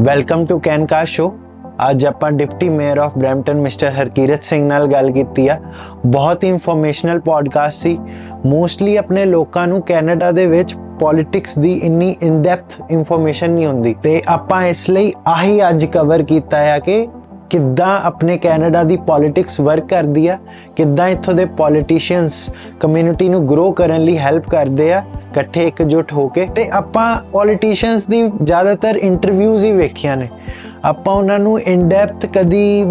Welcome to ਕੈਨਕਾਸਟ show. ਅੱਜ ਆਪਾਂ deputy mayor of Brampton mister Harkirat Singh ਨਾਲ ਗੱਲ ਕੀਤੀ ਆ। ਬਹੁਤ ਹੀ ਇਨਫੋਰਮੇਸ਼ਨਲ ਪੋਡਕਾਸਟ ਸੀ। ਮੋਸਟਲੀ ਆਪਣੇ ਲੋਕਾਂ ਨੂੰ ਕੈਨੇਡਾ ਦੇ ਵਿੱਚ ਪੋਲਿਟਿਕਸ ਦੀ ਇੰਨੀ ਇਨ ਡੈਪਥ ਇਨਫੋਰਮੇਸ਼ਨ ਨਹੀਂ ਹੁੰਦੀ ਤੇ ਆਪਾਂ ਇਸ ਲਈ ਆਹੀ ਅੱਜ ਕਵਰ ਕੀਤਾ ਹੈ ਕਿ ਕਿੱਦਾਂ ਆਪਣੇ ਕੈਨੇਡਾ ਦੀ ਪੋਲਿਟਿਕਸ ਵਰਕ ਕਰਦੀ ਆ, ਕਿੱਦਾਂ ਇੱਥੋਂ ਦੇ ਪੋਲੀਟੀਸ਼ੀਅਨਸ ਕਮਿਊਨਿਟੀ ਨੂੰ ਗਰੋ ਕਰਨ ਲਈ ਹੈਲਪ ਕਰਦੇ ਆ ਇਕੱਠੇ ਇਕਜੁੱਟ ਹੋ ਕੇ। ਤੇ ਆਪਾਂ ਪੋਲੀਟੀਸ਼ੀਅਨਸ ਦੀ ਜ਼ਿਆਦਾਤਰ ਇੰਟਰਵਿਊਜ਼ ਹੀ ਵੇਖੀਆਂ ਨੇ। ਆਪਾਂ ਉਹਨਾਂ ਨੂੰ ਇਨ ਡੈਪਥ ਕਦੀ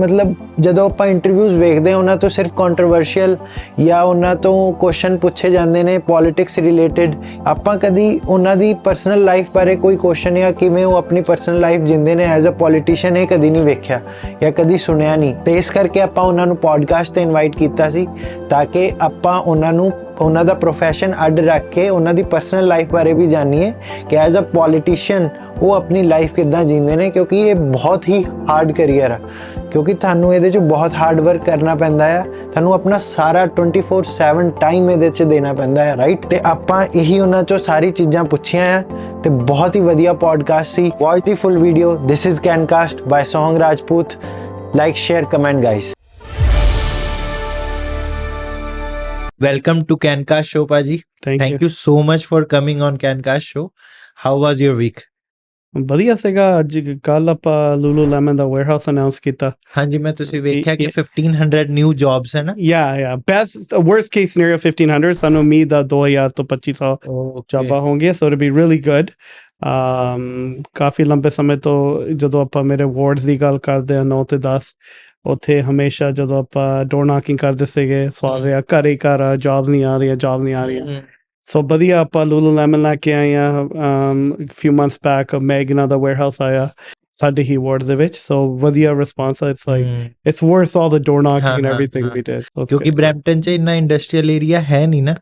ਜਦੋਂ ਆਪਾਂ ਇੰਟਰਵਿਊਜ਼ ਵੇਖਦੇ ਹਾਂ ਉਹਨਾਂ ਤੋਂ ਸਿਰਫ ਕੰਟਰੋਵਰਸ਼ੀਅਲ ਜਾਂ ਉਹਨਾਂ ਤੋਂ ਕੁਐਸਚਨ ਪੁੱਛੇ ਜਾਂਦੇ ਨੇ ਪੋਲਿਟਿਕਸ ਰਿਲੇਟਡ। ਆਪਾਂ ਕਦੀ ਉਹਨਾਂ ਦੀ ਪਰਸਨਲ ਲਾਈਫ ਬਾਰੇ ਕੋਈ ਕੁਐਸਚਨ ਜਾਂ ਕਿਵੇਂ ਉਹ ਆਪਣੀ ਪਰਸਨਲ ਲਾਈਫ ਜਿੰਦੇ ਨੇ ਐਜ਼ ਅ ਪੋਲੀਟੀਸ਼ੀਅਨ ਇਹ ਕਦੀ ਨਹੀਂ ਵੇਖਿਆ ਜਾਂ ਕਦੀ ਸੁਣਿਆ ਨਹੀਂ। ਤੇ ਇਸ ਕਰਕੇ ਆਪਾਂ ਉਹਨਾਂ ਨੂੰ ਪੋਡਕਾਸਟ 'ਤੇ ਇਨਵਾਈਟ ਕੀਤਾ ਸੀ ਤਾਂ ਕਿ ਆਪਾਂ ਉਹਨਾਂ ਦਾ ਪ੍ਰੋਫੈਸ਼ਨ ਅੱਡ ਰੱਖ ਕੇ ਉਹਨਾਂ ਦੀ ਪਰਸਨਲ ਲਾਈਫ ਬਾਰੇ ਵੀ ਜਾਣੀਏ ਕਿ ਐਜ਼ ਅ ਪੋਲੀਟੀਸ਼ੀਅਨ ਉਹ ਆਪਣੀ ਲਾਈਫ ਕਿੱਦਾਂ ਜੀਂਦੇ ਨੇ, ਕਿਉਂਕਿ ਇਹ ਬਹੁਤ ਹੀ ਹਾਰਡ ਕਰੀਅਰ ਆ। ਕਿਉਂਕਿ ਤੁਹਾਨੂੰ ਇਹਦੇ 'ਚ ਬਹੁਤ ਹਾਰਡ ਵਰਕ ਕਰਨਾ ਪੈਂਦਾ ਆ, ਤੁਹਾਨੂੰ ਆਪਣਾ ਸਾਰਾ 24/7 ਟਾਈਮ ਇਹਦੇ 'ਚ ਦੇਣਾ ਪੈਂਦਾ ਹੈ, ਰਾਈਟ। ਤੇ ਆਪਾਂ ਇਹੀ ਉਹਨਾਂ 'ਚੋਂ ਸਾਰੀ ਚੀਜ਼ਾਂ ਪੁੱਛੀਆਂ ਆ ਤੇ ਬਹੁਤ ਹੀ ਵਧੀਆ ਪੋਡਕਾਸਟ ਸੀ। Watch the full video. This is Cancast by Sohang Rajput. Like, share, comment guys. Welcome to Cancast show, Paji. Thank you so much for coming on Cancast show. How was your week? ਵਧੀਆ ਸੀਗਾ। ਅੱਜ ਕੱਲ ਆਪਾਂ ਲੂਲੂਲੈਮਨ ਦਾ warehouse announce ਕੀਤਾ। ਹਾਂਜੀ, ਮੈਂ ਤੁਸੀਂ ਵੇਖਿਆ ਕਿ 1500 ਨਿਊ ਜੌਬਸ ਹੈ ਨਾ। ਯਾ ਬੈਸਟ ਵਰਸਟ ਕੇਸ ਸਿਨੈਰੀਓ 1500, ਸਾਨੂੰ ਉਮੀਦ ਆ 2000 ਤੋਂ 2500 ਜੌਬਾਂ ਹੋਣਗੀਆਂ। So it be really good. ਕਾਫੀ ਲੰਬੇ ਸਮੇਂ ਤੋਂ ਜਦੋਂ ਆਪਾਂ ਮੇਰੇ ਵਾਰਡਸ ਦੀ ਗੱਲ ਕਰਦੇ ਹਾਂ 9 ਤੇ 10, ਉੱਥੇ ਹਮੇਸ਼ਾ ਜਦੋਂ ਆਪਾਂ ਡੋਰ ਨਾਕਿੰਗ ਕਰਦੇ ਸੀਗੇ ਸਵਾਲ ਰਿਹਾ ਘਰ ਜੌਬ ਨਹੀਂ ਆ ਰਹੀਆਂ। ਸੋ ਵਧੀਆ ਆਪਾਂ ਲੂਲੂਲੈਮਨ ਲੈ ਕੇ ਆਏ ਆ। ਫਿਊ ਮੰਥਸ ਬੈਕ ਮੈਗਨਾ ਦਾ ਵੇਅਰਹਾਊਸ ਆਇਆ ਸਾਡੇ ਹੀ ਵਾਰਡ ਦੇ ਵਿੱਚ। ਸੋ ਵਧੀਆ ਰਿਸਪਾਂਸ ਆ। It's worth all the door knocking and everything we did. ਕਿਉਂਕਿ ਬਰੈਂਪਟਨ 'ਚ ਇੰਨਾ ਇੰਡਸਟਰੀਅਲ ਏਰੀਆ ਹੈ ਨਹੀਂ ਨਾ।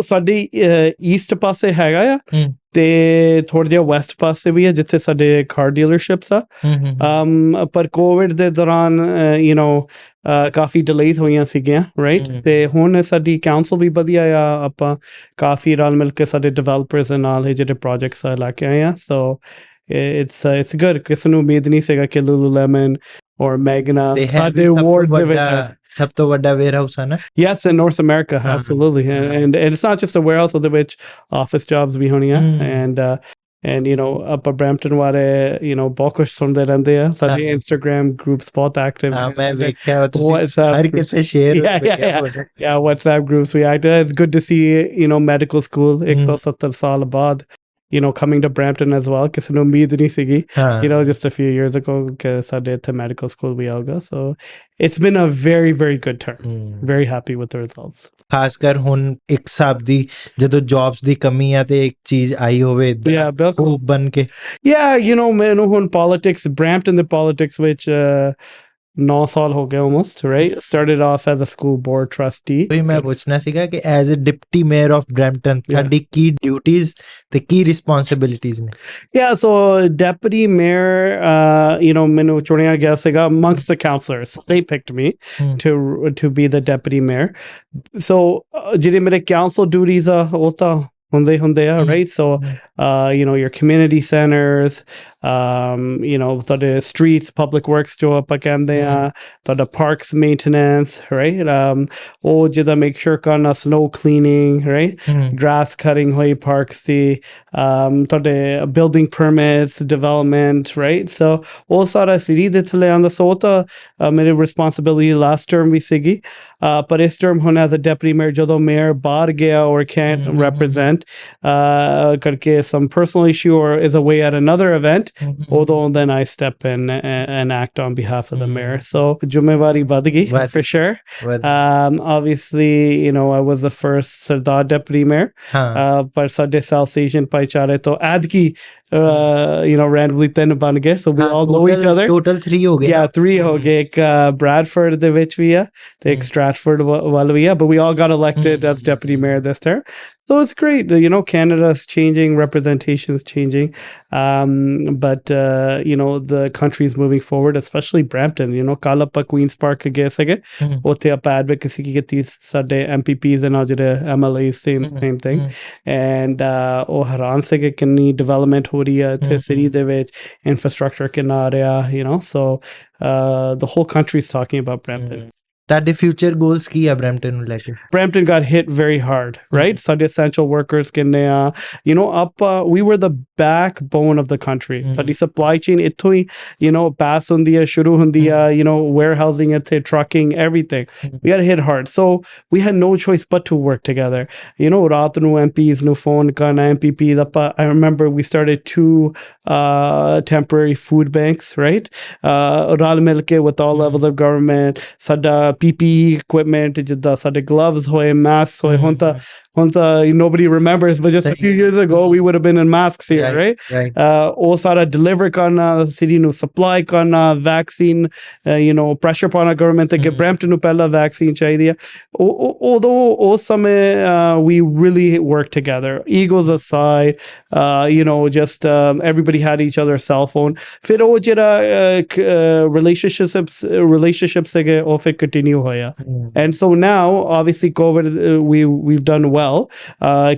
ਸਾਡੀ ਈਸਟ ਪਾਸੇ ਹੈਗਾ ਆ ਤੇ ਥੋੜਾ ਜਿਹਾ ਵੈਸਟ ਪਾਸੇ ਵੀ ਹੈ ਜਿੱਥੇ ਸਾਡੇ ਕਾਰ ਡੀਲਰਸ਼ਿਪਸ ਆ। ਪਰ ਕੋਵਿਡ ਦੇ ਦੌਰਾਨ ਕਾਫੀ ਡਿਲੇਜ਼ ਹੋਈਆਂ ਸੀਗੀਆਂ, ਰਾਈਟ। ਤੇ ਹੁਣ ਸਾਡੀ ਕਾਉਂਸਲ ਵੀ ਵਧੀਆ ਆ। ਆਪਾਂ ਕਾਫੀ ਰਲ ਮਿਲ ਕੇ ਸਾਡੇ ਡਿਵੈਲਪਰਸ ਦੇ ਨਾਲ ਇਹ ਜਿਹੜੇ ਪ੍ਰੋਜੈਕਟਸ ਲੈ ਕੇ ਆਏ ਆ। So it's good. ਕਿਸੇ ਨੂੰ ਉਮੀਦ ਨਹੀਂ ਸੀਗਾ ਕਿ ਲੂਲੂਲੈਮਨ ਔਰ ਮੈਗਨਾ ਸਾਡੇ ਵਾਰਡਸ ਦੇ ਵਿੱਚ ਸਭ ਤੋਂ ਵੱਡਾ ਵੇਅਰਹਾਊਸ ਹੈ ਨਾ। Yes, in North America, absolutely. And it's not just a warehouse ਉਹਦੇ ਵਿੱਚ office jobs ਵੀ ਹੋਣੀਆਂ। and ਆਪਾਂ ਬਰੈਂਪਟਨ ਬਾਰੇ ਬਹੁਤ ਕੁਛ ਸੁਣਦੇ ਰਹਿੰਦੇ ਆ। ਸਾਡੇ ਇੰਸਟਾਗ੍ਰਾਮ ਗਰੁੱਪਸ ਬਹੁਤ ਐਕਟਿਵ। ਮੈਂ ਵੇਖਿਆ ਤੁਸੀਂ ਹਰ ਕਿਸੇ share WhatsApp groups we active. It's good to see medical school 170 ਸਾਲ ਬਾਅਦ coming to Brampton as well. ਕਿਸੇ ਨੂੰ ਉਮੀਦ ਨਹੀਂ ਸੀਗੀ just a few years ago ਕਿ ਸਾਡੇ ਇੱਥੇ ਮੈਡੀਕਲ ਸਕੂਲ ਵੀ ਆਊਗਾ। So it's been a very very good turn. Very happy with the results. ਖਾਸ ਕਰ ਹੁਣ ਇੱਕ ਹਿਸਾਬ ਦੀ ਜਦੋਂ ਜੌਬਸ ਦੀ ਕਮੀ ਆ ਤੇ ਇੱਕ ਚੀਜ਼ ਆਈ ਹੋਵੇ ਬਿਲਕੁਲ ਬਣ ਕੇ। ਮੈਨੂੰ ਹੁਣ ਪੋਲਿਟਿਕਸ ਬਰੈਂਪਟਨ ਦੇ ਪੋਲਿਟਿਕਸ ਵਿੱਚ 9 ਸਾਲ ਹੋ ਗਏ almost, right? Started off as a school board trustee. ਮੈਂ ਪੁੱਛਣਾ ਸੀਗਾ ਕਿ as a deputy mayor of Brampton ਤੁਹਾਡੀ ਕੀ ਡਿਊਟੀਜ਼ ਤੇ ਕੀ ਰਿਸਪੌਂਸਿਬਿਲਿਟੀਜ਼ ਨੇ? So deputy mayor, ਮੈਨੂੰ ਚੁਣਿਆ ਗਿਆ ਸੀਗਾ amongst the councillors. They picked me to be the deputy mayor. So ਜਿਹੜੇ ਮੇਰੇ council duties ਆ ਉਹ ਤਾਂ ਹੁੰਦੇ ਆ, right? So your community centers, ਤੁਹਾਡੇ streets, public works ਜੋ ਆਪਾਂ ਕਹਿੰਦੇ ਆ, ਤੁਹਾਡਾ parks maintenance, right? ਉਹ ਜਿਹਦਾ make sure ਕਰਨਾ snow cleaning, right? Grass cutting ਹੋਈ parks ਦੀ, ਤੁਹਾਡੇ building permits, development, right? So ਉਹ ਸਾਰਾ city ਦੇ ਥੱਲੇ ਆਉਂਦਾ। ਸੋ ਉਹ ਤਾਂ ਮੇਰੀ responsibility last term ਵੀ ਸੀਗੀ। ਪਰ ਇਸ term ਹੁਣ as a deputy mayor ਜਦੋਂ mayor ਬਾਹਰ ਗਿਆ or can't represent ਕਰਕੇ some personal issue or is away at another event, although then I step in and act on behalf of the mayor. So ਜ਼ਿੰਮੇਵਾਰੀ ਵੱਧ ਗਈ for sure. Obviously I was the first Sardar deputy mayor, ਪਰ ਸਾਡੇ South Asian ਭਾਈਚਾਰੇ ਤੋਂ ਐਤਕੀ randomly 3 ਬਣ ਗਏ। So we all know each other. Total 3 ਹੋ ਗਏ। 3 ਹੋ ਗਏ। ਇੱਕ Bradford ਦੇ ਵਿੱਚ ਵੀ ਆ ਤੇ ਇੱਕ Stratford ਵੱਲ ਵੀ ਆ, but we all got elected as deputy mayor this term. So it's great. Canada's changing, representation's changing, but the country's moving forward, especially Brampton. ਕੱਲ ਆਪਾਂ Queen's Park ਗਏ ਸੀਗੇ, ਉੱਥੇ ਆਪਾਂ advocacy ਕੀਤੀ ਸਾਡੇ MPPs ਦੇ ਨਾਲ ਜਿਹੜੇ MLAs, same thing, and ਉਹ ਹੈਰਾਨ ਸੀਗੇ ਕਿੰਨੀ development ਹੋ ਹੋ ਰਹੀ ਹੈ ਇੱਥੇ ਸਿਟੀ ਦੇ ਵਿੱਚ infrastructure ਕਿੰਨਾ ਆ ਰਿਹਾ you know so the whole country is talking about Brampton. ਤੁਹਾਡੇ ਫਿਊਚਰ ਗੋਲਸ ਕੀ ਆ ਬਰੈਂਪਟਨ ਨੂੰ ਲੈ ਕੇ? Brampton got hit very hard, right? ਸਾਡੇ essential workers ਕਿੰਨੇ ਆ you know we were the backbone of the country. ਸਾਡੀ supply chain ਇੱਥੋਂ ਹੀ you know pass ਹੁੰਦੀ ਆ ਸ਼ੁਰੂ ਹੁੰਦੀ ਆ you know warehousing ਇੱਥੇ trucking everything. We got hit hard, so we had no choice but to work together. You know ਰਾਤ ਨੂੰ MPs ਨੂੰ phone ਕਰਨਾ MPPs ਆਪਾਂ I remember we started 2 temporary food banks, right? ਰਲ ਮਿਲ ਕੇ with all levels of government. ਸਾਡਾ PPE equipment ਜਿੱਦਾਂ ਸਾਡੇ gloves ਹੋਏ masks ਹੋਏ ਹੁਣ ਤਾਂ nobody remembers but just a few years ago we would have been in masks here, right? ਉਹ ਸਾਰਾ deliver ਕਰਨਾ city ਨੂੰ supply ਕਰਨਾ vaccine you know pressure ਪਾਉਣਾ government ਤੇ ਕਿ Brampton ਨੂੰ ਪਹਿਲਾਂ vaccine ਚਾਹੀਦੀ ਆ although ਉਸ ਸਮੇਂ we really worked together, egos aside, you know just everybody had each other's cell phone. ਫਿਰ ਉਹ ਜਿਹੜਾ relationships ਸੀਗੇ ਉਹ ਫਿਰ continue ਹੋਇਆ and so now obviously COVID we've done well.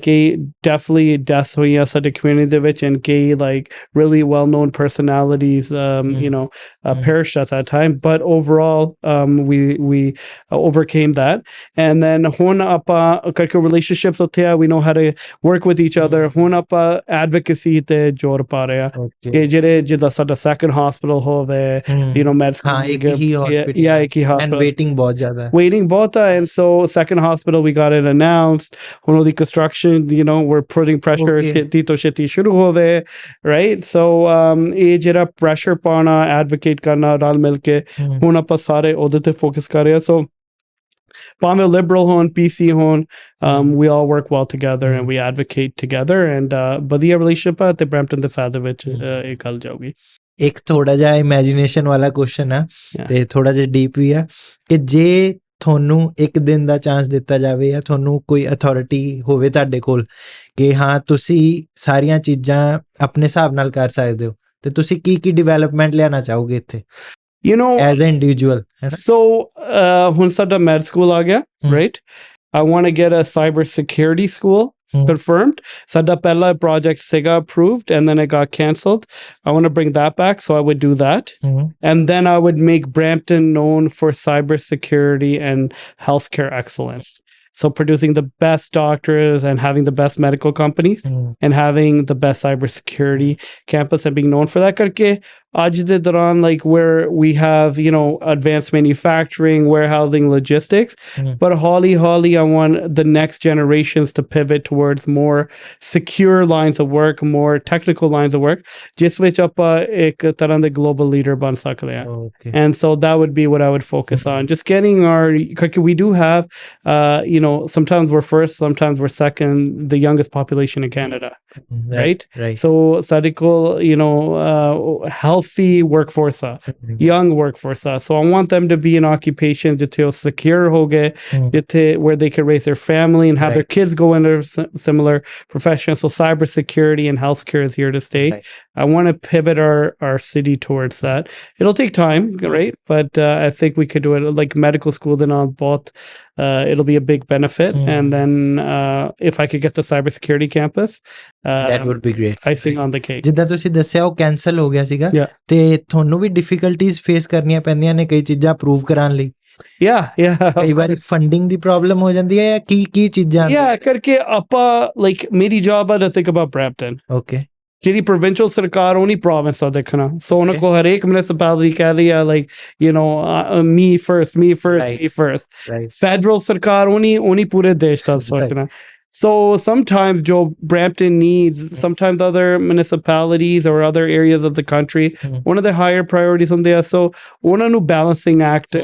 Kei definitely deaths hoiya sade community de vich and kei like really well-known personalities you know perished at that time, but overall we overcame that. And then hon apa karke relationships hote we know how to work with each other. Hon apa advocacy te jor pa rahe ha ke jere jida sada second hospital hove you know med school ek hi hospital ek hi hospital and waiting bahut zyada waiting bahut hai and so second hospital we got it announced. When all the construction, you know, we're putting pressure shiti shuru hove, right? So ye jera pressure pauna advocate karna ral milke hun ਆਪਾਂ ਸਾਰੇ ਉਹਦੇ ਤੇ focus ਕਰ ਰਹੇ so ਭਾਵੇਂ liberal ਹੋਣ PC ਹੋਣ we all work well together and we advocate together and ਵਧੀਆ relationship ਹੈ ਤੇ Brampton ਦੇ ਫਾਇਦੇ ਵਿੱਚ ਇਹ ਗੱਲ ਜਾਊਗੀ। ਇੱਕ ਥੋੜਾ ਜਿਹਾ ਇਮੇਜਿਨੇਸ਼ਨ ਵਾਲਾ ਕੁਐਸਚਨ ਆ ਤੇ ਥੋੜਾ ਜਿਹਾ ਡੀਪ ਵੀ ਆ ਕਿ ਜੇ ਤੁਹਾਨੂੰ ਇੱਕ ਦਿਨ ਦਾ ਚਾਂਸ ਦਿੱਤਾ ਜਾਵੇ ਜਾਂ ਤੁਹਾਨੂੰ ਕੋਈ ਅਥਾਰਟੀ ਹੋਵੇ ਤੁਹਾਡੇ ਕੋਲ ਕਿ ਹਾਂ ਤੁਸੀਂ ਸਾਰੀਆਂ ਚੀਜ਼ਾਂ ਆਪਣੇ ਹਿਸਾਬ ਨਾਲ ਕਰ ਸਕਦੇ ਹੋ ਤੇ ਤੁਸੀਂ ਕੀ ਡਿਵੈਲਪਮੈਂਟ ਲਿਆਉਣਾ ਚਾਹੋਗੇ ਇੱਥੇ you know as an individual so ਹੁਣ ਸਾਡਾ med school ਆ ਗਿਆ right I want to get a cyber security school confirmed. Sada pehla project Sega approved and then it got cancelled. I want to bring that back, so I would do that. And then I would make Brampton known for cybersecurity and healthcare excellence. So producing the best doctors and having the best medical companies and having the best cybersecurity campus and being known for that. Karke aaj de dauran like where we have you know advanced manufacturing, warehousing, logistics, but hauly I want the next generations to pivot towards more secure lines of work, more technical lines of work jis vich aapa ek tarah de global leader ban sakde hain. And so that would be what I would focus on, just getting our we do have you know sometimes we're first, sometimes we're second, the youngest population in Canada, right? So sadiko you know healthy workforce young workforce so I want them to be in occupation jithe secure ho gaye jithe where they can raise their family and have their kids go into similar professions. So cyber security and healthcare is here to stay. I want to pivot our city towards that. It'll take time, right? But I think we could do it like medical school then on both it'll be a big benefit and then if I could get the cybersecurity campus that would be great, icing on the cake. ਜਿੱਦਾਂ ਤੁਸੀਂ ਦੱਸਿਆ ਉਹ cancel ਹੋ ਗਿਆ ਸੀਗਾ ਤੇ ਤੁਹਾਨੂੰ ਵੀ difficulties face ਕਰਨੀਆਂ ਪੈਂਦੀਆਂ ਨੇ ਕਈ ਚੀਜ਼ਾਂ ਅਪਰੂਵ ਕਰਾਉਣ ਲਈ ਕਈ ਵਾਰੀ ਫੰਡਿੰਗ ਦੀ ਪ੍ਰੋਬਲਮ ਹੋ ਜਾਂਦੀ ਹੈ ਜਾਂ ਕੀ ਚੀਜ਼ਾਂ ਕਰਕੇ ਆਪਾਂ like ਮੇਰੀ job ਆ to think about Brampton ਜਿਹੜੀ provincial ਸਰਕਾਰ ਉਹ ਨਹੀਂ province ਦਾ ਦੇਖਣਾ so ਉਹਨਾਂ ਕੋਲ ਹਰੇਕ municipality ਕਹਿ ਰਹੀ ਆ like you know me first federal ਸਰਕਾਰ ਉਹ ਨਹੀਂ ਪੂਰੇ ਦੇਸ਼ ਦਾ ਸੋਚਣਾ So sometimes Joe Brampton needs sometimes other municipalities or other areas of the country one of the higher priorities on there so one of new balancing act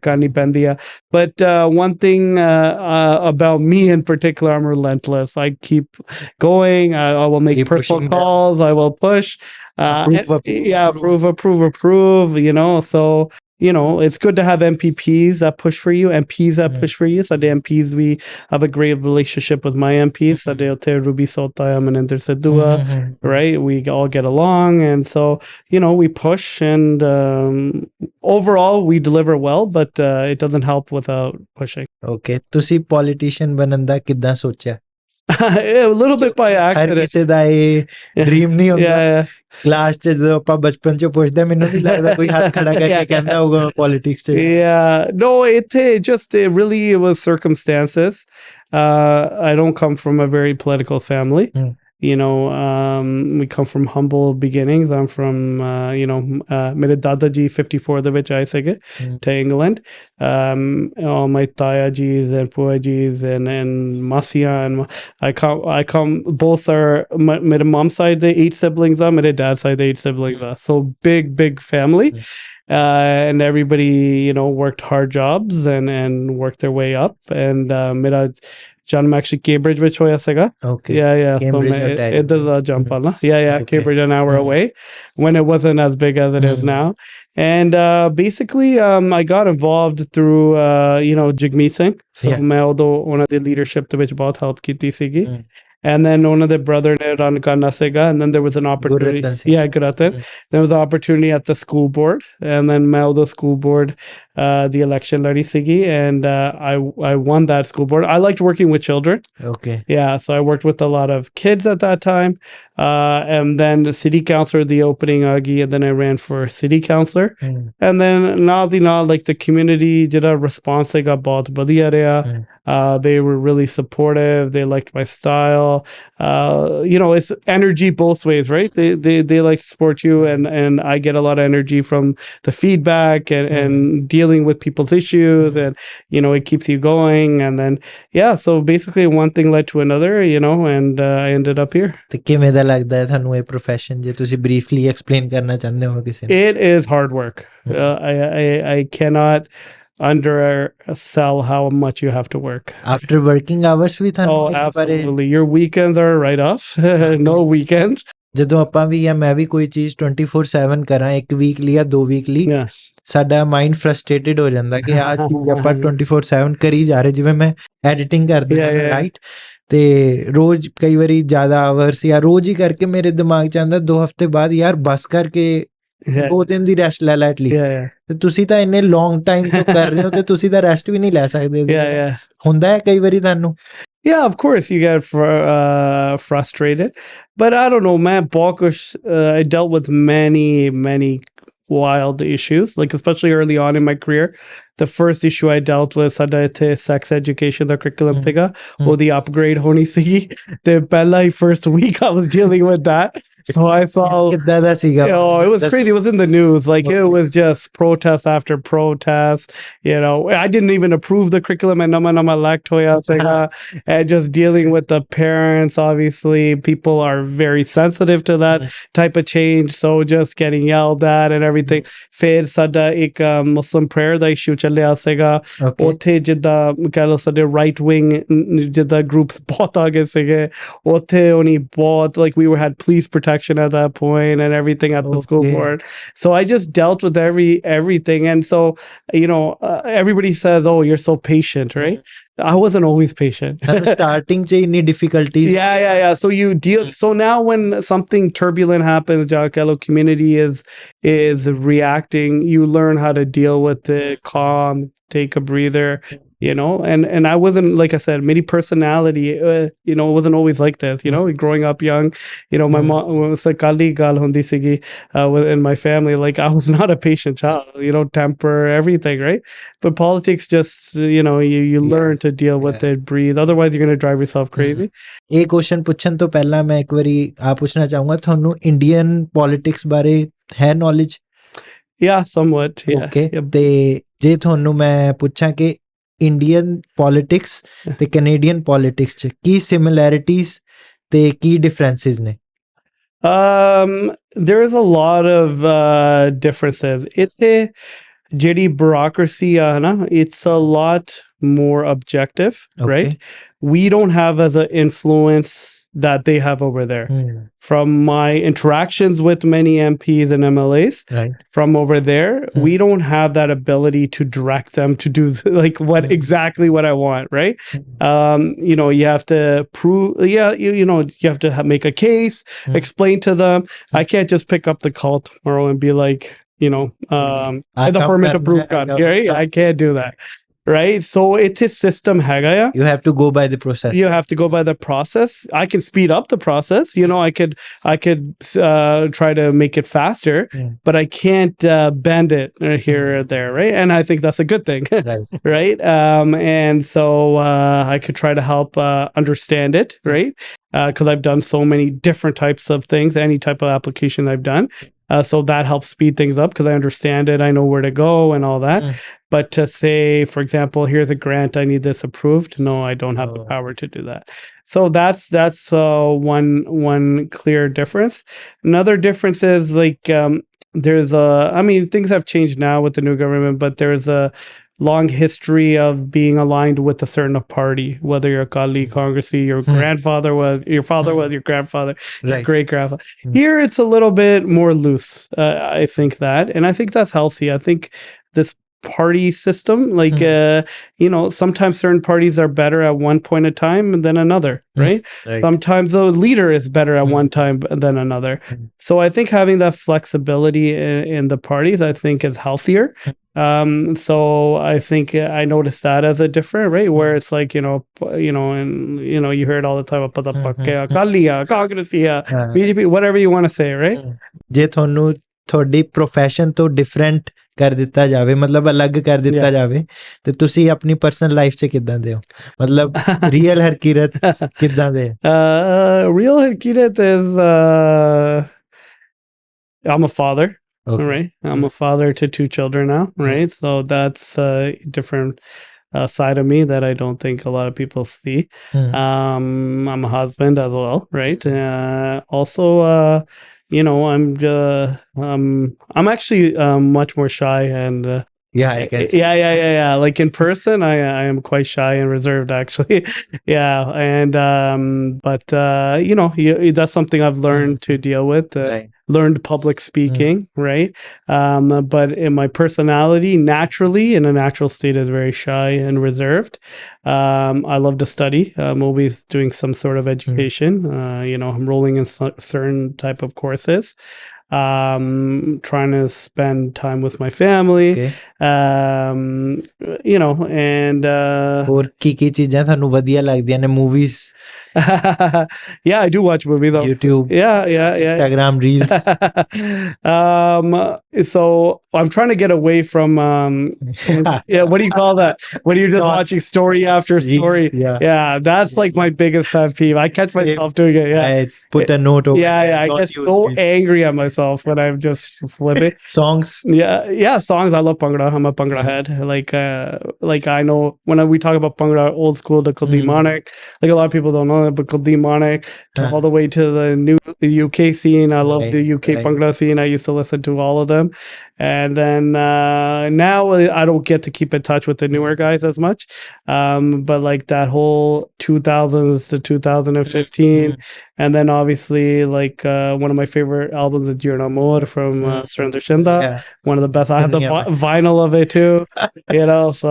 karni pendi hai but one thing about me in particular I'm relentless. I keep going. I will make personal calls. I will push approve you know so you know, it's good to have MPPs that push for you, MPs that push for you. So the MPs, we have a great relationship with my MPs. So they'll Ruby Sota, Maninder Sadua, right? We all get along. And so, you know, we push and overall we deliver well, but it doesn't help without pushing. Okay. Tusi politician banan da kidda socha? A little bit by Har accident. ਕਿਸੇ ਦਾ ਇਹ dream ਨਹੀਂ ਹੁੰਦਾ Yeah, class ਚ ਜਦੋਂ ਆਪਾਂ ਬਚਪਨ ਚ ਪੁੱਛਦੇ ਮੈਨੂੰ ਨਹੀਂ ਲੱਗਦਾ ਕੋਈ ਹੱਥ ਖੜਾ ਕਰਕੇ ਕਹਿੰਦਾ ਹੋਊਗਾ ਪੋਲਿਟਿਕਸ ਚ yeah. No, it really was circumstances. I don't come from a very political family. You know, we come from humble beginnings. I'm from, mere dada ji 54 ਦੇ ਵਿੱਚ ਆਏ ਸੀਗੇ to England. All my taya jis and pua jis and masiya and I come both are mere mom side the 8 siblings are, mere dad side the 8 siblings are. So big family. And everybody, worked hard jobs and worked their way up. And mera jump actually Cambridge which hoya sega. Okay. Yeah. Cambridge So it a jump on. Yeah. Okay. Cambridge an hour away when it wasn't as big as it is now. And basically I got involved through Jagmeet Singh. So मैं उदो ਉਹਨਾਂ ਦੀ leadership ਦੇ ਵਿੱਚ ਬਹੁਤ help ਕੀਤੀ ਸੀਗੀ. And then one of the brother ne run karna sega, and then there was an opportunity. Guratan. There was an opportunity at the school board, and then मैं उदो school board the election lari sigi, and I won that school board. I liked working with children. Okay. Yeah, so I worked with a lot of kids at that time, and then the city councilor, the opening agi, and then I ran for city councilor, and then now like the community did a response. I got bahut badhiya reha. They were really supportive. They liked my style. It's energy both ways, right? They like support you, and I get a lot of energy from the feedback and dealing with people's issues, and it keeps you going. And then so basically one thing led to another, and I ended up here. ਤੇ ਕਿਵੇਂ ਦਾ ਲੱਗਦਾ ਹੈ ਤੁਹਾਨੂੰ ਇਹ profession ਜੇ ਤੁਸੀਂ briefly explain ਕਰਨਾ ਚਾਹੁੰਦੇ ਹੋ ਕਿਸੇ ਨੂੰ? It is hard work. I cannot undersell how much you have to work. After working hours ਵੀ ਤੁਹਾਨੂੰ absolutely. Your weekends are right off. No weekends. ਜਦੋਂ ਆਪਾਂ ਵੀ ਜਾਂ ਮੈਂ ਵੀ ਕੋਈ ਚੀਜ਼ 24/7 ਕਰਾਂ ਇੱਕ ਵੀਕ ਲਈ ਜਾਂ 2 ਵੀਕ ਲਈ ਸਾਡਾ ਮਾਈਂਡ ਫਰਸਟ੍ਰੇਟਡ ਹੋ ਜਾਂਦਾ ਕਿ ਆਹ ਚੀਜ਼ ਆਪਾਂ 24/7 ਕਰੀ ਜਾ ਰਹੇ ਜਿਵੇਂ ਮੈਂ ਐਡੀਟਿੰਗ ਕਰਦਾ ਹਾਂ ਰਾਈਟ ਤੇ ਰੋਜ਼ ਕਈ ਵਾਰੀ ਜ਼ਿਆਦਾ ਆਵਰਸ ਜਾਂ ਰੋਜ਼ ਹੀ ਕਰਕੇ ਮੇਰੇ ਦਿਮਾਗ 'ਚ ਆਉਂਦਾ 2 ਹਫ਼ਤੇ ਬਾਅਦ ਯਾਰ ਬਸ ਕਰਕੇ 2 ਦਿਨ ਦੀ ਰੈਸਟ ਲੈ ਲੈ ਐਟਲੀਸਟ ਤੇ ਤੁਸੀਂ ਤਾਂ ਇੰਨੇ ਲੌਂਗ ਟਾਈਮ ਤੋਂ ਕਰ ਰਹੇ ਹੋ ਤੇ ਤੁਸੀਂ ਤਾਂ ਰੈਸਟ ਵੀ ਨਹੀਂ ਲੈ ਸਕਦੇ ਹੁੰਦਾ ਹੈ ਕਈ ਵਾਰੀ ਤੁਹਾਨੂੰ Yeah, of course you get frustrated, but I don't know, man. I dealt with many wild issues, like especially early on in my career. The first issue I dealt with sex education, the curriculum siga, or the upgrade honi sigi. The pehla first week I was dealing with that. So I saw, it was crazy. It was in the news. Like it was just protest after protest. I didn't even approve the curriculum and nama elect hoya siga. And just dealing with the parents, obviously people are very sensitive to that type of change. So just getting yelled at and everything. Fir sada ek Muslim prayer da issue ਚੱਲਿਆ ਸੀਗਾ ਉੱਥੇ ਜਿੱਦਾਂ ਕਹਿ ਲਓ ਸਾਡੇ right wing ਜਿੱਦਾਂ groups ਬਹੁਤ ਆ ਗਏ ਸੀਗੇ ਉੱਥੇ ਉਹਨੀ ਬਹੁਤ like we had police protection at that point and everything at the school board. So I just dealt with everything, and so everybody says, oh, you're so patient, right? I wasn't always patient. Starting ਚ ਇੰਨੀ difficulties. Yeah. So you deal. So now when something turbulent happens, Jackalo community is reacting. You learn how to deal with it, calm, take a breather. And I wasn't, like I said, many personality, it wasn't always like this, growing up young, my mom was like, in my family, like I was not a patient child, temper, everything, right? But politics just, you learn to deal with it, breathe. Otherwise you're going to drive yourself crazy. ਇਹ question ਪੁੱਛਣ ਤੋਂ ਪਹਿਲਾਂ ਮੈਂ ਇੱਕ ਵਾਰੀ ਪੁੱਛਣਾ ਚਾਹੂੰਗਾ ਤੁਹਾਨੂੰ ਇੰਡੀਅਨ ਪੋਲਿਟਿਕਸ ਬਾਰੇ ਹੈ knowledge? Yeah, somewhat. Yeah. Okay. ਤੇ ਜੇ ਤੁਹਾਨੂੰ ਮੈਂ ਪੁੱਛਾਂ ਕਿ ਇੰਡੀਅਨ ਪੋਲਿਟਿਕਸ ਤੇ ਕੈਨੇਡੀਅਨ ਪੋਲਿਟਿਕਸ ਚ ਕੀ ਸਿਮਿਲੈਰਿਟੀਜ਼ ਤੇ ਕੀ ਡਿਫਰੈਂਸਿਸ ਨੇ? There's a lot of differences. ਜਿਹੜੀ bureaucracy it's a lot more objective, right? We don't have as an influence that they have over there. From my interactions with many MPs and MLAs, right, from over there, we don't have that ability to direct them to do like exactly what I want, right? You have to prove, you have to make a case, explain to them. I can't just pick up the call tomorrow and be like, the permit approved gun. I can't do that. right? So it's a system ਹੈਗਾ ਆ. You have to go by the process. You have to go by the process. I can speed up the process. You know, I could try to make it faster, but I can't bend it here or there, right? And I think that's a good thing, Right. right? And so I could try to help understand it, right? Because I've done so many different types of things, any type of application I've done. So that helps speed things up because I understand it. I know where to go and all that. But to say, for example, here's a grant, I need this approved. No, I don't have the power to do that. So that's one clear difference. Another difference is like things have changed now with the new government, but there's a long history of being aligned with a certain party, whether you're a Akali, Congressy, your father was your grandfather, your Right. great grandfather. Here it's a little bit more loose. I think that, and I think that's healthy. I think this party system, like sometimes certain parties are better at one point in time than another, right? Sometimes the leader is better at one time than another. So I think having that flexibility in the parties, I think, is healthier. So I think I noticed that as a different, right? Where it's like, and you hear it all the time, Akaliya, Congressiya, BJP, whatever you want to say, right? ਜੇ ਤੁਹਾਨੂੰ ਤੁਹਾਡੀ profession ਤੋਂ different ਕਰ ਦਿੱਤਾ ਜਾਵੇ, ਮਤਲਬ ਅਲੱਗ ਕਰ ਦਿੱਤਾ ਜਾਵੇ, ਤੇ ਤੁਸੀਂ ਆਪਣੀ ਪਰਸਨਲ ਲਾਈਫ 'ਚ ਕਿੱਦਾਂ ਦੇ ਹੋ? ਮਤਲਬ ਰੀਅਲ ਹਰਕੀਰਤ ਕਿੱਦਾਂ ਦੇ? Real Harkirat is I'm a father. Okay. Right. I'm a father to 2 children now. Right. So that's a different side of me that I don't think a lot of people see. I'm a husband as well. Right. Also, I'm actually much more shy and Yeah, I can see. Yeah. Like in person, I am quite shy and reserved, actually. Yeah, and but that's something I've learned to deal with. Right. Learned public speaking, right? But in my personality, naturally, in a natural state, is very shy and reserved. I love to study. I'm always doing some sort of education. I'm rolling in certain type of courses. Trying to spend time with my family. Okay. And ਹੋਰ ਕੀ ਚੀਜ਼ਾਂ ਤੁਹਾਨੂੰ ਵਧੀਆ ਲੱਗਦੀਆਂ ਨੇ? Movies? Yeah, I do watch movies on YouTube. Yeah. Instagram Reels. So I'm trying to get away from what do you call that? When you're just watching story after story. Yeah, that's like my biggest pet peeve. I catch myself doing it. Yeah. I put a note over. Yeah, I get so angry at myself when I'm just flipping. Songs. Yeah, songs. I love Bhangra. I'm a Bhangra head. Like I know when we talk about Bhangra, old school, the Kuldeep Manik. Like a lot of people don't know that, but Kuldeep Manik all the way to the new UK scene. I love the UK Bhangra scene. I used to listen to all of them. And then now I don't get to keep in touch with the newer guys as much. But like that whole 2000s to 2015. And then obviously like one of my favorite albums is Jirna Amor from Surinder Shinda. One of the best. I have the vinyl of it too. So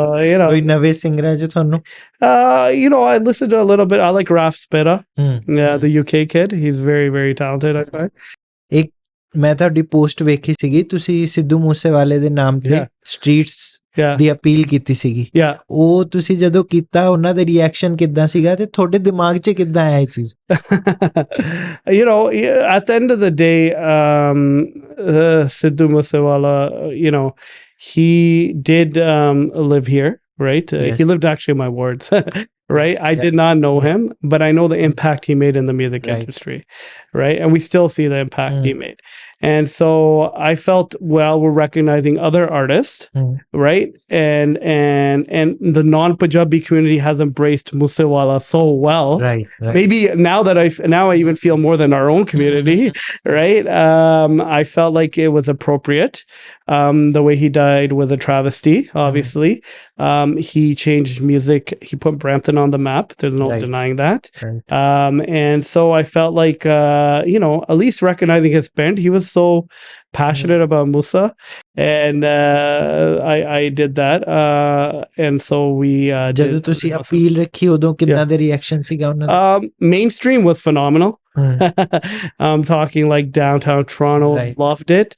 ਕੋਈ ਨਵੇਂ singer ਜੋ ਤੁਹਾਨੂੰ? I listened to a little bit. I like Raf Spera. The UK kid. He's very, very talented, I find. ਮੈਂ ਤੁਹਾਡੀ post ਵੇਖੀ ਸੀਗੀ, ਤੁਸੀਂ ਸਿੱਧੂ ਮੂਸੇਵਾਲੇ ਦੇ ਨਾਮ ਤੇ ਸਟਰੀਟਸ ਦੀ ਅਪੀਲ ਕੀਤੀ ਸੀਗੀ। ਉਹ ਤੁਸੀਂ ਜਦੋਂ ਕੀਤਾ, ਉਹਨਾਂ ਦਾ ਰਿਐਕਸ਼ਨ ਕਿੱਦਾਂ ਸੀਗਾ ਤੇ ਤੁਹਾਡੇ ਦਿਮਾਗ 'ਚ ਕਿੱਦਾਂ ਆਇਆ ਇਹ ਚੀਜ਼? At the end of the day, Sidhu Moosewala, he did live here, right? He lived actually in my wards. Right. I did not know him, but I know the impact he made in the music industry. Right. And we still see the impact he made. And so I felt, well, we're recognizing other artists, right? And the non-Punjabi community has embraced Moosewala so well. Right. Maybe now I even feel more than our own community, right? I felt like it was appropriate. The way he died was a travesty, obviously. He changed music. He put Brampton on the map. There's no denying that. And so I felt like, at least recognizing his band, he was so passionate about Musa, and I did that, and so we ਜਦੋਂ ਤੁਸੀਂ appeal ਰੱਖੀ ਉਦੋਂ ਕਿੰਨਾ ਦੇ reaction ਸੀਗਾ ਉਹਨਾਂ ਦਾ? Mainstream was phenomenal. I'm talking like downtown Toronto loved it.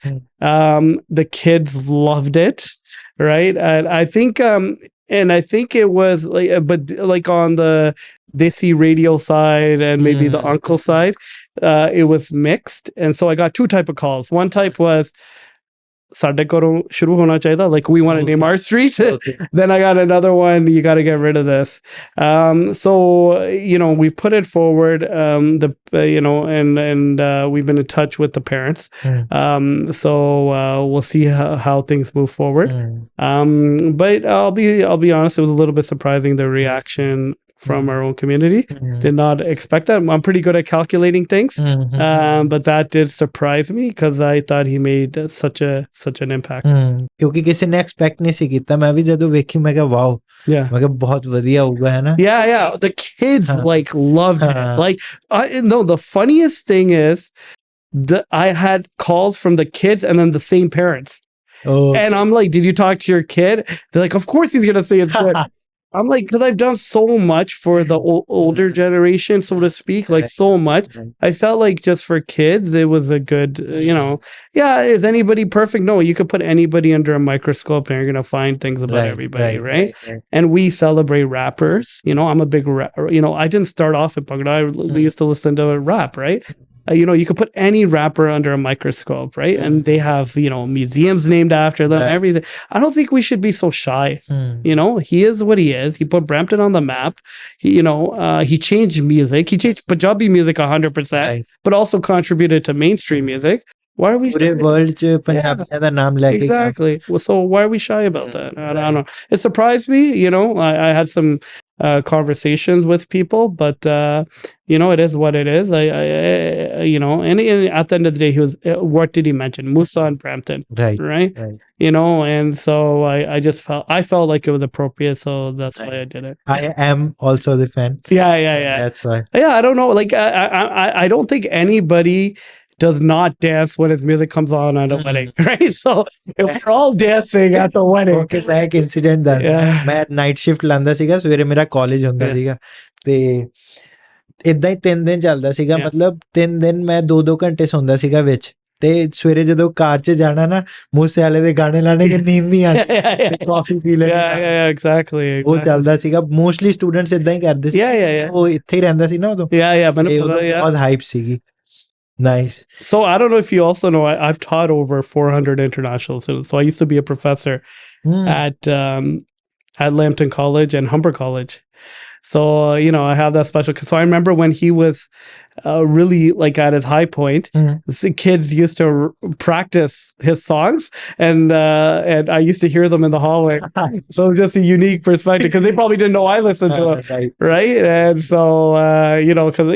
The kids loved it, right? And I think and I think it was like, but like on the Desi radio side and maybe the uncle side, it was mixed. And so I got two type of calls. One type was, "Sade karo shuru hona chahiye, like we want to name our street." Then I got another one, "You got to get rid of this." So we put it forward. And we've been in touch with the parents. So we'll see how things move forward. But I'll be honest, it was a little bit surprising, the reaction from our own community. Did not expect that. I'm pretty good at calculating things, but that did surprise me because I thought he made such an impact. क्योंकि किसी ने expect नहीं सी ਕੀਤਾ मैं भी ਜਦੋਂ ਵੇਖੀ मैं ਕਿਹਾ वाओ मैं ਕਿਹਾ बहुत ਵਧੀਆ ਹੋਊਗਾ है ना yeah the kids like loved it. Like no, the funniest thing is that I had calls from the kids and then the same parents. And I'm like, did you talk to your kid? They're like, of course he's gonna say it's good. I'm like, because I've done so much for the older generation, so to speak, like so much. I felt like just for kids, it was a good, is anybody perfect? No, you could put anybody under a microscope and you're going to find things about everybody, right? And we celebrate rappers. I'm a big I didn't start off in Bangla. I used to listen to rap, right? You could put any rapper under a microscope, right? And they have, museums named after them, everything. I don't think we should be so shy. He is what he is. He put Brampton on the map. He changed music. He changed Punjabi music 100%, but also contributed to mainstream music. Why are we exactly? So why are we shy about that? I don't know. It surprised me. I had some conversations with people, but it is what it is. I and at the end of the day, he was. What did he mention? Musa and Brampton, right? And so I felt like it was appropriate, so that's why I did it. I am also the fan. Yeah. That's why. Yeah, I don't know. Like I don't think anybody does not dance when his music comes on at a wedding, right? So if we're all dancing at the wedding. Okay, मैं एक incident ਦੱਸਦਾ ਮੈਂ night shift ਲਾਂਦਾ ਸੀਗਾ ਸਵੇਰੇ ਮੇਰਾ college ਹੁੰਦਾ ਸੀਗਾ ਤੇ ਇਦਾਂ ਹੀ 3 ਦਿਨ ਚੱਲਦਾ ਸੀਗਾ ਮਤਲਬ 3 ਦਿਨ ਮੈਂ 2-2 ਘੰਟੇ ਸੌਂਦਾ ਸੀਗਾ ਵਿੱਚ ਤੇ ਸਵੇਰੇ ਜਦੋਂ ਕਾਰ 'ਚ ਜਾਣਾ ਨਾ ਮੂਸੇ ਵਾਲੇ ਦੇ ਗਾਣੇ ਲਾਣੇ ਕਿ ਨੀਂਦ ਨਹੀਂ ਆਣੀ ਕਾਫੀ ਪੀ ਲੈਣੀ ਐਗਜ਼ੈਕਟਲੀ ਉਹ ਚੱਲਦਾ ਸੀਗਾ ਮੋਸਟਲੀ ਸਟੂਡੈਂਟਸ ਇਦਾਂ ਹੀ ਕਰਦੇ ਸੀ ਉਹ ਇੱਥੇ ਹੀ ਰਹਿੰਦਾ ਸੀ ਨਾ ਉਦੋਂ ਬਹੁਤ ਹਾਈਪ ਸੀਗੀ. Nice. So I don't know if you also know, I've taught over 400 international students. So I used to be a professor at Lambton College and Humber College. So, I have that special. So I remember when he was really like at his high point, the kids used to practice his songs and I used to hear them in the hallway. So just a unique perspective because they probably didn't know I listened to them. Right. And so, because,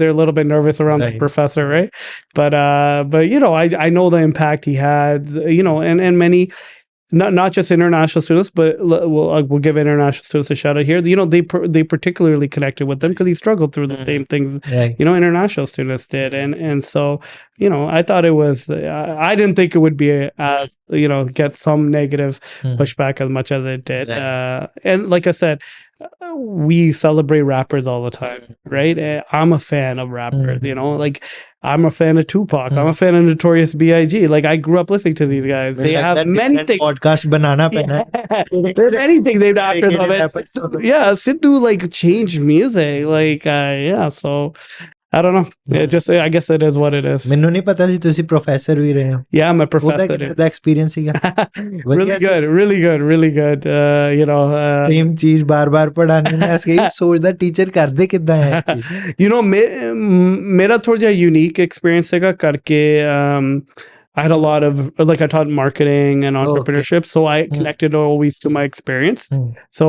they're a little bit nervous around the professor. Right. But I know the impact he had, and many, not just international students, but we'll give international students a shout out here. They particularly connected with them because he struggled through the same things, international students did. And so, I thought it was, I didn't think it would be as, get some negative pushback as much as it did. And like I said, we celebrate rappers all the time, right? I'm a fan of rappers, like I'm a fan of Tupac. I'm a fan of Notorious B.I.G. Like I grew up listening to these guys. They have many things. Podcast banana pena. There's many things named after them. Yeah, Sidhu like changed music. Like so I don't know. I guess it is what it is. ਮੈਨੂੰ ਨਹੀਂ ਪਤਾ ਸੀ ਤੁਸੀਂ professor ਵੀ ਰਹੇ ਹੋ. Yeah, I'm a professor. ਉਹਦਾ experience ਸੀਗਾ. really good. Same ਚੀਜ਼ ਬਾਰ-ਬਾਰ ਪੜਾਣੀ ਮੈਂ ਅਸਕੀ ਸੋਚਦਾ ਟੀਚਰ ਕਰਦੇ ਕਿੱਦਾਂ ਹੈ ਚੀਜ਼. ਮੇਰਾ ਥੋੜਾ ਜਿਹਾ unique experience ਸੀਗਾ ਕਰਕੇ I had a lot of, like I taught marketing and entrepreneurship, so I connected always to my experience. So,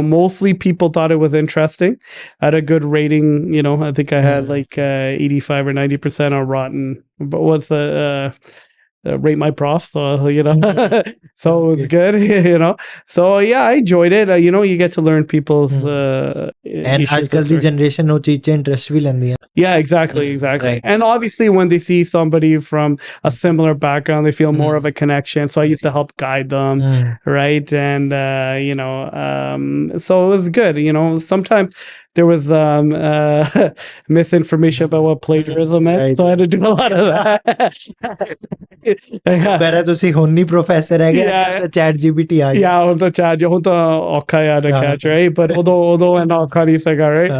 mostly people thought it was interesting. I had a good rating, I think I had like 85 or 90% on Rotten, but what's the... rate my prof, so so it was good, so yeah, I enjoyed it. You get to learn people's and aajkal di generation no cheez che interest bhi lendi hai. Yeah, exactly. Right. And obviously when they see somebody from a similar background, they feel more of a connection, so I used to help guide them, right? And so it was good. Sometimes there was misinformation about what plagiarism meant, Right. so I had to do a lot of that. ਪਰ ਤੁਸੀਂ ਹੁਣ ਨਹੀਂ professor ਹੈਗੇ Yeah. Chat GPT ਆ ਗਿਆ Yeah, ਹੁਣ ਤਾਂ charge, ਹੁਣ ਤਾਂ ਔਖਾ ਆ to Yeah. catch, right? But ਉਦੋਂ ਇੰਨਾ ਔਖਾ ਨਹੀਂ ਸੀਗਾ, right?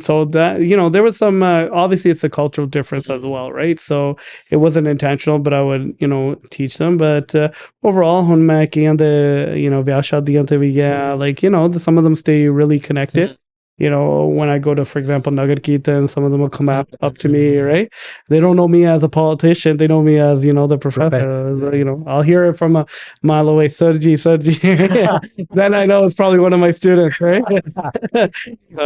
So that, you know, there was some, obviously it's a cultural difference as well, right? So it wasn't intentional, but I would, you know, teach them. But overall, ਹੁਣ ਮੈਂ ਕਈਆਂ ਦੇ, you know, ਵਿਆਹ ਸ਼ਾਦੀਆਂ ਤੇ ਵੀ ਗਿਆ, like, you know, some of them stay really connected. You know, when I go to, for example, Nagar Kirtan, some of them will come up to me, right? They don't know me as a politician. They know me as, you know, the professor. So, you know, I'll hear it from a mile away, Sarji. Then I know it's probably one of my students, right?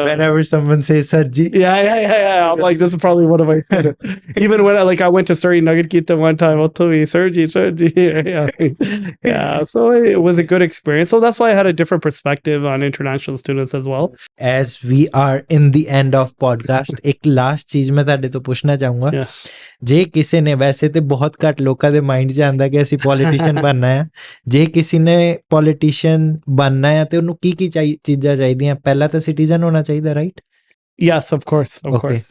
whenever someone says Sarji Yeah. I'm like, this is probably one of my students. Even when I went to Surrey Nagar Kirtan one time, I'll tell me, Sarji. Yeah, so it was a good experience. So that's why I had a different perspective on international students as well. as we are in the end of podcast ਇੱਕ last ਚੀਜ਼ ਮੈਂ ਤੁਹਾਡੇ ਤੋਂ ਪੁੱਛਣਾ ਚਾਹੂੰਗਾ Yeah. ਜੇ ਕਿਸੇ ਨੇ ਵੈਸੇ ਤੇ ਬਹੁਤ ਘੱਟ ਲੋਕਾਂ ਦੇ ਮਾਈਂਡ 'ਚ ਆਉਂਦਾ ਕਿ ਅਸੀਂ ਪੋਲੀਟੀਸ਼ੀਅਨ ਬਣਨਾ ਹੈ ਜੇ ਕਿਸੇ ਨੇ ਪੋਲੀਟੀਸ਼ੀਅਨ ਬਣਨਾ ਹੈ ਤੇ ਉਹਨੂੰ ਕੀ ਚੀਜ਼ਾਂ ਚਾਹੀਦੀਆਂ ਪਹਿਲਾਂ ਤਾਂ ਸਿਟੀਜ਼ਨ ਹੋਣਾ ਚਾਹੀਦਾ right Yes, of course,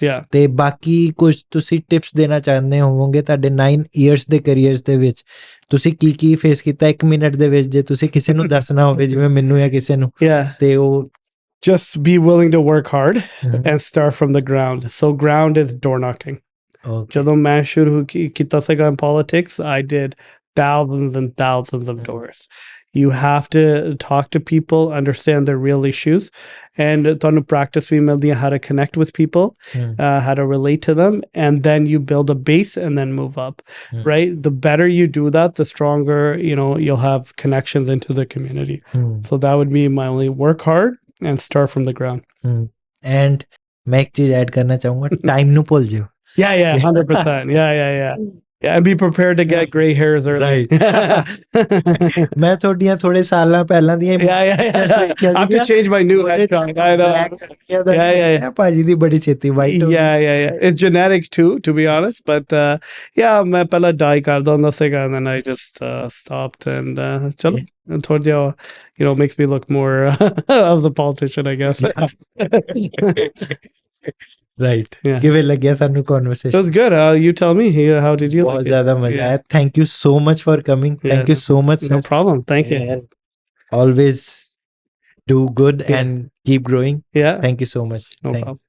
yeah. ਤੇ ਬਾਕੀ ਕੁਝ ਤੁਸੀਂ ਟਿਪਸ ਦੇਣਾ ਚਾਹੁੰਦੇ ਹੋਵੋਗੇ ਤੁਹਾਡੇ 9 ਇਅਰਸ ਦੇ ਕੈਰੀਅਰਸ ਦੇ ਵਿੱਚ ਤੁਸੀਂ ਕੀ ਫੇਸ ਕੀਤਾ 1 ਮਿੰਟ ਦੇ ਵਿੱਚ ਜੇ ਤੁਸੀਂ ਕਿਸੇ ਨੂੰ ਦੱਸਣਾ ਹੋਵੇ ਜਿਵੇਂ ਮੈਨੂੰ ਜਾਂ ਕਿਸੇ ਨੂੰ ਤੇ ਉਹ just be willing to work hard and start from the ground. So ground is door knocking. ਜਦੋਂ ਮੈਂ ਸ਼ੁਰੂ ਕੀਤਾ ਸੀਗਾ in politics, I did thousands and thousands of doors. You have to talk to people, understand their real issues, and ਤੁਹਾਨੂੰ practice ਵੀ ਮਿਲਦੀ ਹੈ how to connect with people, how to relate to them, and then you build a base and then move up, right? The better you do that, the stronger, you know, you'll have connections into the community. So that would be my only work hard and start from the ground. And मैं एक चीज add करना चाहूंगा time नु भूल जाओ Yeah, 100%. Yeah, and be prepared to get gray hairs early. मैं थोड़े साल ਪਹਿਲਾਂ ਦੀਆਂ Yeah. I have to change my new headshot. I know. Yeah. ਭਾਜੀ ਦੀ ਬੜੀ ਛੇਤੀ white Yeah. It's genetic too, to be honest. But yeah, ਮੈਂ ਪਹਿਲਾਂ dye ਕਰਦਾ ਹੁੰਦਾ ਸੀਗਾ, and then I just stopped and ਚਲੋ ਥੋੜਾ ਜਿਹਾ, you know, makes me look more as a politician, I guess. Right. Yeah. ਕਿਵੇਂ ਲੱਗਿਆ ਤੁਹਾਨੂੰ conversation? It was good. You tell me. How did you? ਬਹੁਤ ਜ਼ਿਆਦਾ ਮਜ਼ਾ ਆਇਆ. Thank you so much for coming. Thank you so much. No problem. Thank you. And always do good and keep growing. Yeah. Thank you so much. No Thank problem.